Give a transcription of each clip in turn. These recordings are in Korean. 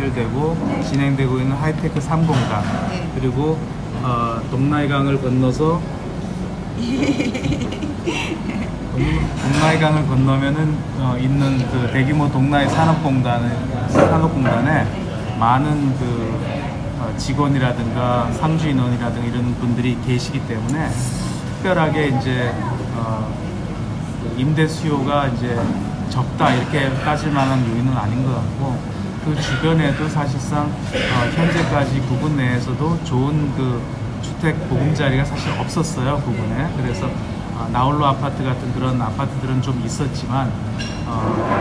완결되고 진행되고 있는 하이테크 3공단 그리고 동나이강을 건너서 동나이강을 건너면은 있는 그 대규모 동나이 산업공단에 많은 그 직원이라든가 상주 인원이라든가 이런 분들이 계시기 때문에 특별하게 이제 임대 수요가 이제 적다 이렇게 따질 만한 요인은 아닌 것 같고 그 주변에도 사실상 현재까지 구군 내에서도 좋은 그 주택 보금자리가 사실 없었어요 구군에. 그래서 나홀로 아파트 같은 그런 아파트들은 좀 있었지만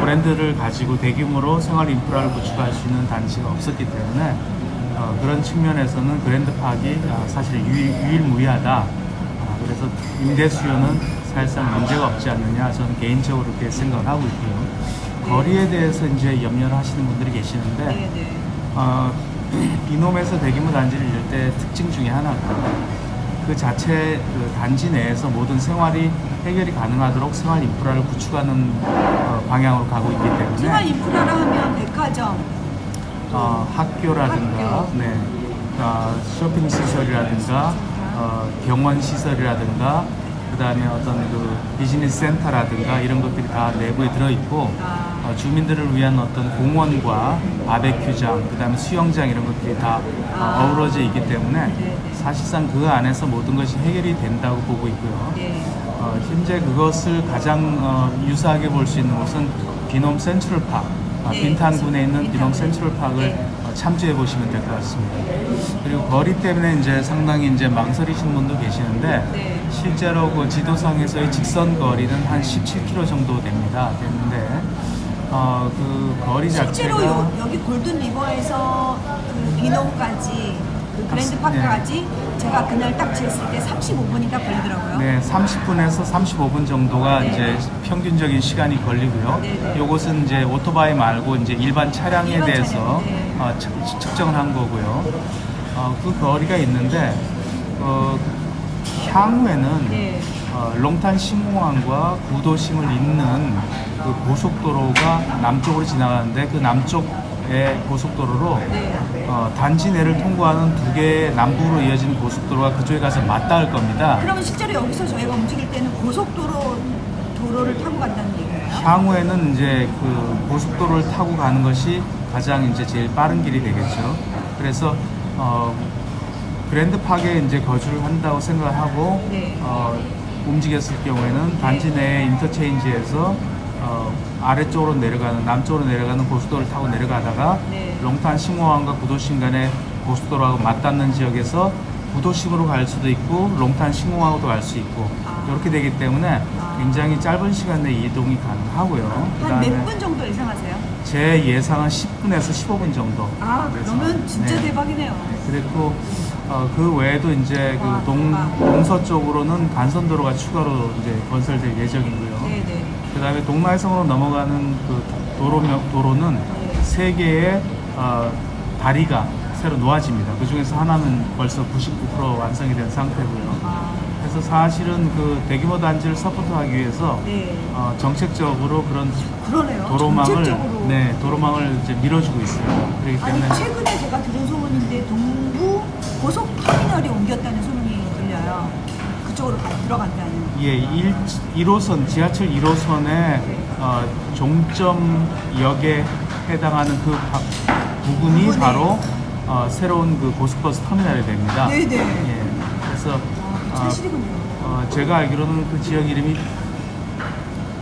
브랜드를 가지고 대규모로 생활 인프라를 구축할 수 있는 단지가 없었기 때문에 그런 측면에서는 그랜드파크가 사실 유일무이하다. 그래서 임대 수요는 사실상 문제가 없지 않느냐 저는 개인적으로 그렇게 생각을 하고 있고요. 거리에 대해서 이제 염려를 하시는 분들이 계시는데 비놈에서 대규모 단지를 열 때 특징 중에 하나가 그 자체 그 단지 내에서 모든 생활이 해결이 가능하도록 생활 인프라를 구축하는 방향으로 가고 있기 때문에 생활 인프라라 하면 백화점, 학교라든가 네, 쇼핑 시설이라든가 병원 시설이라든가 그 다음에 어떤 그 비즈니스 센터라든가 이런 것들이 다 내부에 들어있고 주민들을 위한 어떤 공원과 바베큐장 그 다음에 수영장 이런 것들이 다 어우러져 있기 때문에 사실상 그 안에서 모든 것이 해결이 된다고 보고 있고요. 현재 그것을 가장 유사하게 볼 수 있는 곳은 비놈 센트럴파크, 빈탄군에 있는 비놈 센트럴파크를 참조해 보시면 될 것 같습니다. 그리고 거리 때문에 이제 상당히 이제 망설이시는 분도 계시는데 실제로 그 지도상에서의 직선 거리는 한 17km 정도 됩니다. 됐는데 그 거리 자체가 실제로 여기 골든 리버에서 그 비놈까지 그 그랜드 파크까지 제가 그날 딱 쟀을 때 35분이 딱 걸리더라고요. 네, 30분에서 35분 정도가 이제 평균적인 시간이 걸리고요. 요것은 이제 오토바이 말고 이제 일반 차량에 대해서 측정을 한 거고요. 그 거리가 있는데 향후에는 롱탄 신공항과 구도심을 잇는 그 고속도로가 남쪽으로 지나가는데 그 남쪽의 고속도로로 단지 내를 통과하는 두 개의 남부로 이어지는 고속도로가 그쪽에 가서 맞닿을 겁니다. 그러면 실제로 여기서 저희가 움직일 때는 도로를 타고 간다는 얘기예요? 향후에는 이제 그 고속도로를 타고 가는 것이 가장 이제 제일 빠른 길이 되겠죠. 그래서 그랜드파크에 이제 거주를 한다고 생각을 하고 움직였을 경우에는 단지 내 인터체인지에서 아래쪽으로 내려가는 남쪽으로 내려가는 고속도로를 타고 내려가다가 롱탄 신공항과 구도심 간의 고속도로하고 맞닿는 지역에서 구도심으로 갈 수도 있고 롱탄 신공항으로도 갈 수 있고 이렇게 되기 때문에 굉장히 짧은 시간 내에 이동이 가능하고요. 한 몇 분 정도 예상하세요? 제 예상은 10분에서 15분 정도. 그러면 진짜 대박이네요. 그리고 그 외에도 이제 그 동서쪽으로는 간선도로가 추가로 이제 건설될 예정이고요. 그 다음에 동나이성으로 넘어가는 그 도로는 세 개의 다리가 새로 놓아집니다. 그 중에서 하나는 벌써 99% 완성이 된 상태고요. 그래서 사실은 그 대규모 단지를 서포트하기 위해서 정책적으로 그런 도로망을 이제 밀어주고 있어요. 그렇기 때문에 최근에 제가 들은 소문인데 동부 고속터미널이 옮겼다는 소문이 들려요. 그쪽으로 들어간다는. 예, 1호선 지하철 1호선의 종점역에 해당하는 그 부분이 바로 새로운 그 고속버스 터미널이 됩니다. 예, 그래서 사실이군요. 제가 알기로는 그 지역 이름이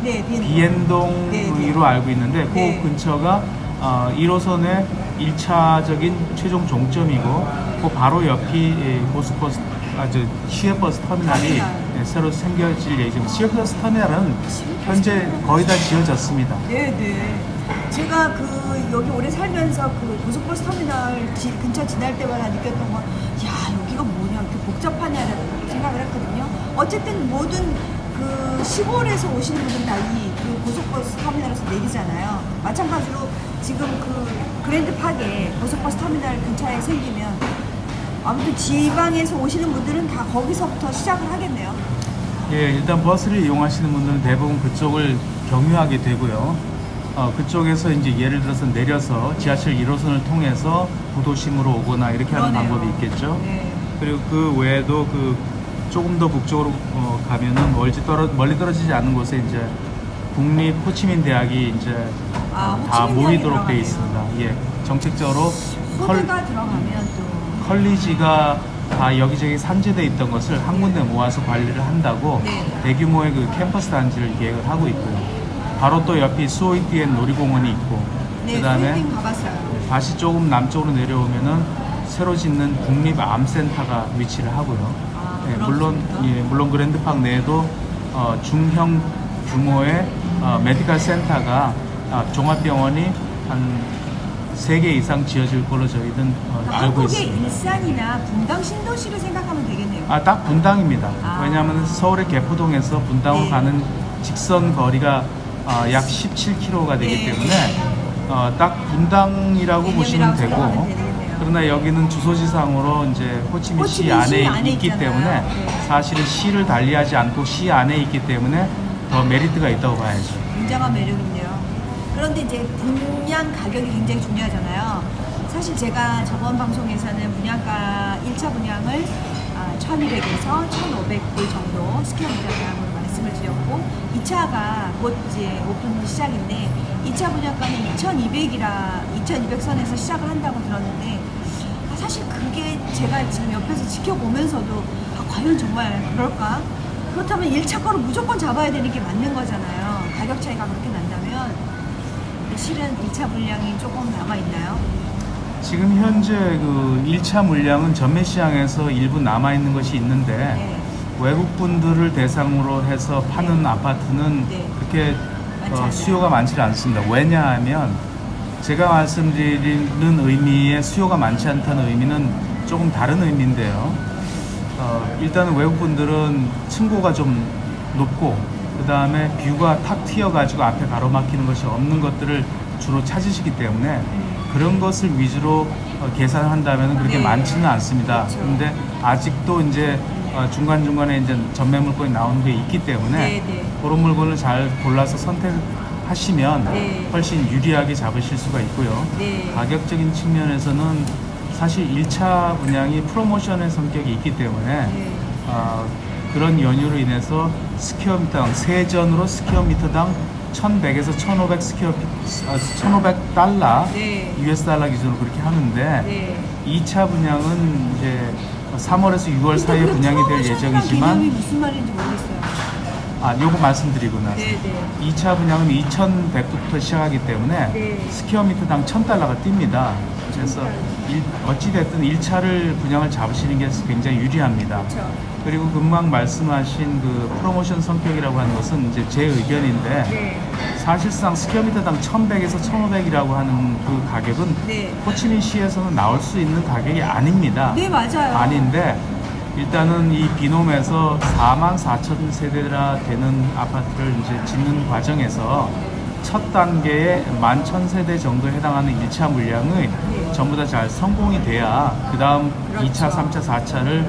비엔동으로 알고 있는데 그 근처가 1호선의 1차적인 최종 종점이고 그 바로 옆이 고속버스 시외버스 터미널이 새로 생겨질 예정. 시외버스 터미널은 현재 거의 다 지어졌습니다. 제가 여기 오래 살면서 그 고속버스 터미널 근처 지날 때마다 느꼈던 건, 여기가 뭐냐, 이렇게 복잡하냐라고 생각을 했거든요. 어쨌든 모든 그 시골에서 오시는 분들은 다 그 고속버스 터미널에서 내리잖아요. 마찬가지로 지금 그 그랜드파크에 고속버스 터미널 근처에 생기면 아무튼 지방에서 오시는 분들은 다 거기서부터 시작을 하겠네요. 예, 일단 버스를 이용하시는 분들은 대부분 그쪽을 경유하게 되고요. 그쪽에서 이제 예를 들어서 내려서 지하철 1호선을 통해서 구도심으로 오거나 이렇게 하는 그러네요. 방법이 있겠죠. 네. 그리고 그 외에도 그 조금 더 북쪽으로 가면은 멀리 떨어지지 않은 곳에 이제 국립 호치민 대학이 이제 다 호치민 모이도록 대학이 돼 있습니다. 예, 정책적으로 소대가 들어가면 또 컬리지가 다 여기저기 산재돼 있던 것을 한 군데 모아서 관리를 한다고 네. 대규모의 그 캠퍼스 단지를 계획을 하고 있고요. 바로 또 옆이 수오이티엔 놀이공원이 있고, 네, 그다음에 소개팅 가봤어요. 다시 조금 남쪽으로 내려오면은 새로 짓는 국립암센터가 위치를 하고요. 예, 물론 그랜드파크 내에도 중형 규모의 메디컬 센터가 종합병원이 한 3개 이상 지어질 걸로 저희는 알고 한국의 있습니다. 일산이나 분당 신도시를 생각하면 되겠네요. 딱 분당입니다. 아. 왜냐하면 서울의 개포동에서 분당으로 네. 가는 직선 거리가 약 17km가 되기 네. 때문에 딱 분당이라고 보시면 개념이라고 되고, 생각하면 되겠네요. 그러나 여기는 주소지상으로 이제 호치민시 호치민시 안에 안에 있기 있잖아요. 때문에 네. 사실은 시를 달리하지 않고 시 안에 있기 때문에 더 메리트가 있다고 봐야죠. 굉장한 매력인데요. 그런데 이제 분양 가격이 굉장히 중요하잖아요. 사실 제가 저번 방송에서는 분양가 1차 분양을 1,200에서 1,500불 정도 스퀘어미터 분양으로 말씀을 드렸고 2차가 곧 이제 오픈 시작인데 2차 분양가는 2,200선에서 시작을 한다고 들었는데 사실 그게 제가 지금 옆에서 지켜보면서도 과연 정말 그럴까? 그렇다면 1차 거를 무조건 잡아야 되는 게 맞는 거잖아요. 가격 차이가 그렇게 난다면. 근데 실은 1차 물량이 조금 남아있나요? 지금 현재 그 1차 물량은 전매 시장에서 일부 남아있는 것이 있는데 네. 외국 분들을 대상으로 해서 파는 아파트는 네. 그렇게 많지 않아요. 수요가 많지 않습니다. 왜냐하면 제가 말씀드리는 의미의 수요가 많지 않다는 의미는 조금 다른 의미인데요. 일단은 외국 분들은 층고가 좀 높고 그 다음에 뷰가 탁 튀어가지고 앞에 가로막히는 것이 없는 것들을 주로 찾으시기 때문에 그런 것을 위주로 계산을 한다면 그렇게 네. 많지는 않습니다. 그렇죠. 그런데 아직도 이제 중간중간에 이제 전매 물건이 나오는 게 있기 때문에 네, 네. 그런 물건을 잘 골라서 선택하시면 네. 훨씬 유리하게 잡으실 수가 있고요. 네. 가격적인 측면에서는 사실 1차 분양이 프로모션의 성격이 있기 때문에 네. 그런 연유로 인해서 스퀘어미터당 세전으로 스퀘어미터당 1,100에서 1,500달러 네. US 달러 기준으로 그렇게 하는데 네. 2차 분양은 이제 3월에서 6월 사이에 분양이 될 개념이 예정이지만 무슨 말인지 모르겠어요. 요거 말씀드리고 나서 네, 네. 2차 분양은 2,100부터 시작하기 때문에 네. 스퀘어미터당 1,000달러가 뜁니다. 그래서 어찌됐든 1차를 분양을 잡으시는 게 굉장히 유리합니다. 그렇죠. 그리고 금방 말씀하신 그 프로모션 성격이라고 하는 것은 이제 제 의견인데 네. 사실상 스퀘어미터당 1,100에서 1,500이라고 하는 그 가격은 네. 호치민시에서는 나올 수 있는 가격이 아닙니다. 네, 맞아요. 아닌데 일단은 이 비놈에서 44,000세대나 되는 아파트를 이제 짓는 과정에서 첫 단계에 11,000세대 정도에 해당하는 1차 물량이 전부 다 잘 성공이 돼야 그 다음 그렇죠. 2차, 3차, 4차를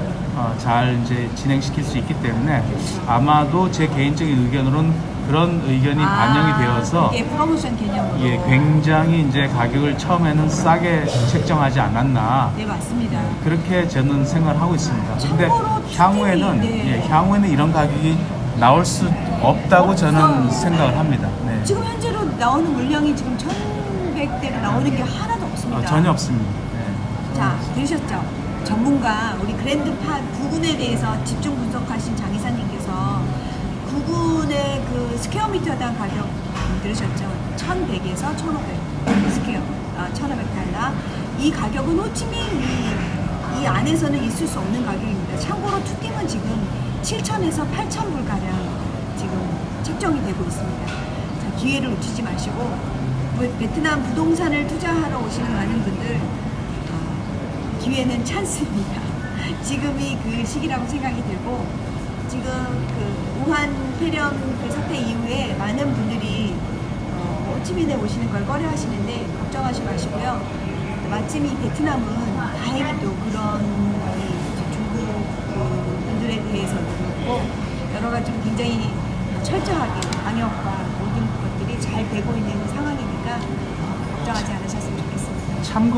잘 이제 진행시킬 수 있기 때문에 아마도 제 개인적인 의견으로는 그런 의견이 반영이 되어서 이게 프로모션 개념으로. 예, 굉장히 이제 가격을 처음에는 싸게 책정하지 않았나. 네, 맞습니다. 그렇게 저는 생각을 하고 있습니다. 근데 참고로 향후에는 네. 향후에는 이런 가격이 나올 수 없다고 저는 생각을 합니다. 네. 지금 현재로 나오는 물량이 지금 1,100대로 나오는 게 하나도 없습니다. 전혀 없습니다. 네. 자, 들으셨죠? 전문가, 우리 그랜드파 구군에 대해서 집중 분석하신 장 이사님께서 구군의 그 스퀘어미터당 가격 들으셨죠? 1,100에서 1,500 스퀘어, 1,500달러. 이 가격은 호치민 이 안에서는 있을 수 없는 가격입니다. 참고로 투팀은 지금 7,000에서 8,000불 가량 지금 책정이 되고 있습니다. 자, 기회를 놓치지 마시고 베트남 부동산을 투자하러 오시는 많은 분들 기회는 찬스입니다. 지금이 그 시기라고 생각이 들고 지금 그 우한 폐렴 그 사태 이후에 많은 분들이 호치민에 오시는 걸 꺼려하시는데 걱정하지 마시고요. 마침 이 베트남은 다행히도 그런 중국 분들에 대해서도 그렇고 여러 가지 굉장히 철저하게 방역과 모든 것들이 잘 되고 있는 상황이 있으니까 걱정하지 않으셨으면 좋겠습니다. 참고